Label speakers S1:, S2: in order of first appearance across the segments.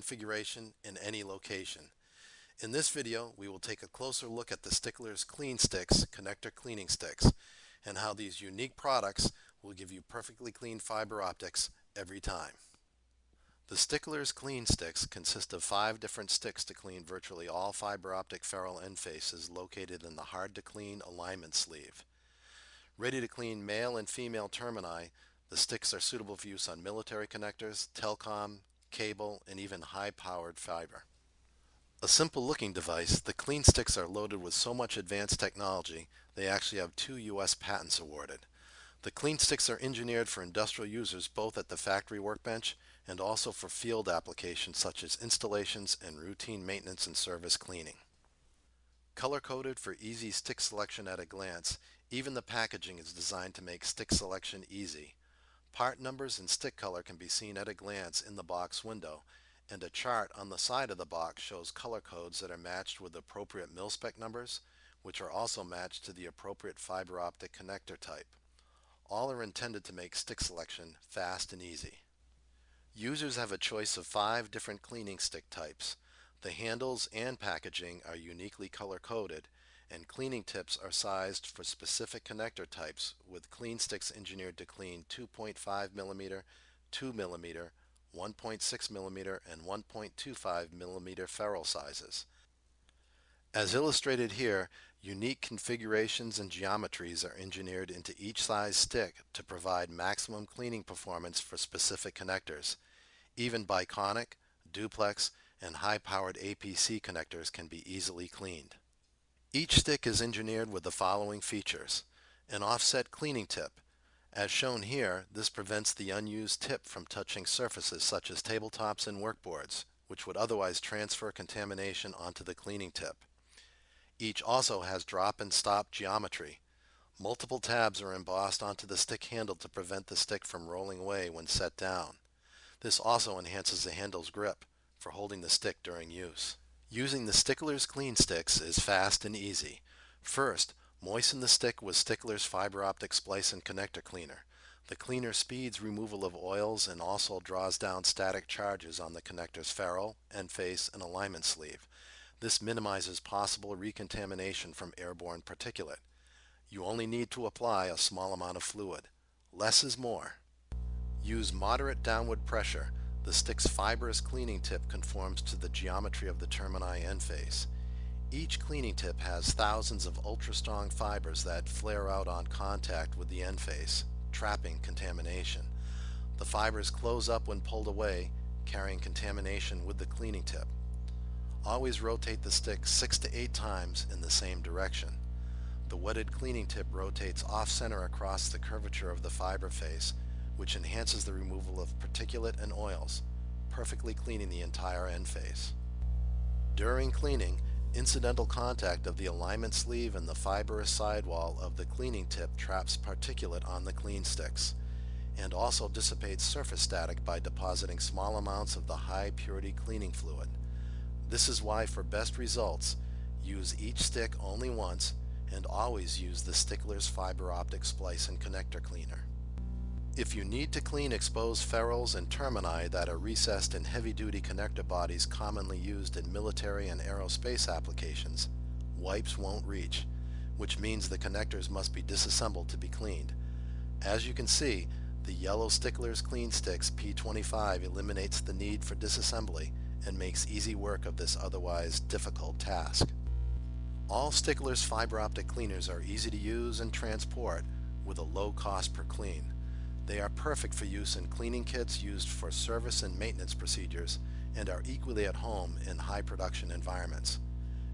S1: configuration in any location. In this video, we will take a closer look at the STICKLERS CLEANSTIXX connector cleaning sticks and how these unique products will give you perfectly clean fiber optics every time. The STICKLERS CLEANSTIXX consist of 5 different sticks to clean virtually all fiber optic ferrule end faces located in the hard-to-clean alignment sleeve. Ready to clean male and female termini, the sticks are suitable for use on military connectors, telecom, cable, and even high-powered fiber. A simple-looking device, the CLEANSTIXX are loaded with so much advanced technology, they actually have 2 U.S. patents awarded. The CLEANSTIXX are engineered for industrial users both at the factory workbench and also for field applications such as installations and routine maintenance and service cleaning. Color-coded for easy stick selection at a glance, even the packaging is designed to make stick selection easy. Part numbers and stick color can be seen at a glance in the box window, and a chart on the side of the box shows color codes that are matched with appropriate mil-spec numbers, which are also matched to the appropriate fiber optic connector type. All are intended to make stick selection fast and easy. Users have a choice of 5 different cleaning stick types. The handles and packaging are uniquely color-coded, and cleaning tips are sized for specific connector types, with CLEANSTIXX engineered to clean 2.5mm, 2mm, 1.6mm, and 1.25mm ferrule sizes. As illustrated here, unique configurations and geometries are engineered into each size stick to provide maximum cleaning performance for specific connectors. Even biconic, duplex, and high-powered APC connectors can be easily cleaned. Each stick is engineered with the following features: an offset cleaning tip. As shown here, this prevents the unused tip from touching surfaces such as tabletops and workboards, which would otherwise transfer contamination onto the cleaning tip. Each also has drop and stop geometry. Multiple tabs are embossed onto the stick handle to prevent the stick from rolling away when set down. This also enhances the handle's grip for holding the stick during use. Using the STICKLERS CLEANSTIXX is fast and easy. First, moisten the stick with STICKLERS fiber optic splice and connector cleaner. The cleaner speeds removal of oils and also draws down static charges on the connector's ferrule, end face, and alignment sleeve. This minimizes possible recontamination from airborne particulate. You only need to apply a small amount of fluid. Less is more. Use moderate downward pressure. The stick's fibrous cleaning tip conforms to the geometry of the termini end face. Each cleaning tip has thousands of ultra-strong fibers that flare out on contact with the end face, trapping contamination. The fibers close up when pulled away, carrying contamination with the cleaning tip. Always rotate the stick 6 to 8 times in the same direction. The wetted cleaning tip rotates off-center across the curvature of the fiber face, which enhances the removal of particulate and oils, perfectly cleaning the entire end face. During cleaning, incidental contact of the alignment sleeve and the fibrous sidewall of the cleaning tip traps particulate on the CLEANSTIXX, and also dissipates surface static by depositing small amounts of the high-purity cleaning fluid. This is why, for best results, use each stick only once and always use the STICKLERS fiber optic splice and connector cleaner. If you need to clean exposed ferrules and termini that are recessed in heavy-duty connector bodies commonly used in military and aerospace applications, wipes won't reach, which means the connectors must be disassembled to be cleaned. As you can see, the yellow STICKLERS CLEANSTIXX P25 eliminates the need for disassembly and makes easy work of this otherwise difficult task. All STICKLERS fiber optic cleaners are easy to use and transport with a low cost per clean. They are perfect for use in cleaning kits used for service and maintenance procedures and are equally at home in high production environments.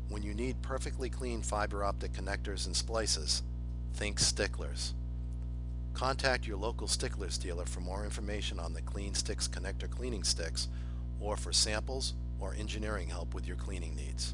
S1: When you need perfectly clean fiber optic connectors and splices, think STICKLERS. Contact your local STICKLERS dealer for more information on the CLEANSTIXX connector cleaning sticks or for samples or engineering help with your cleaning needs.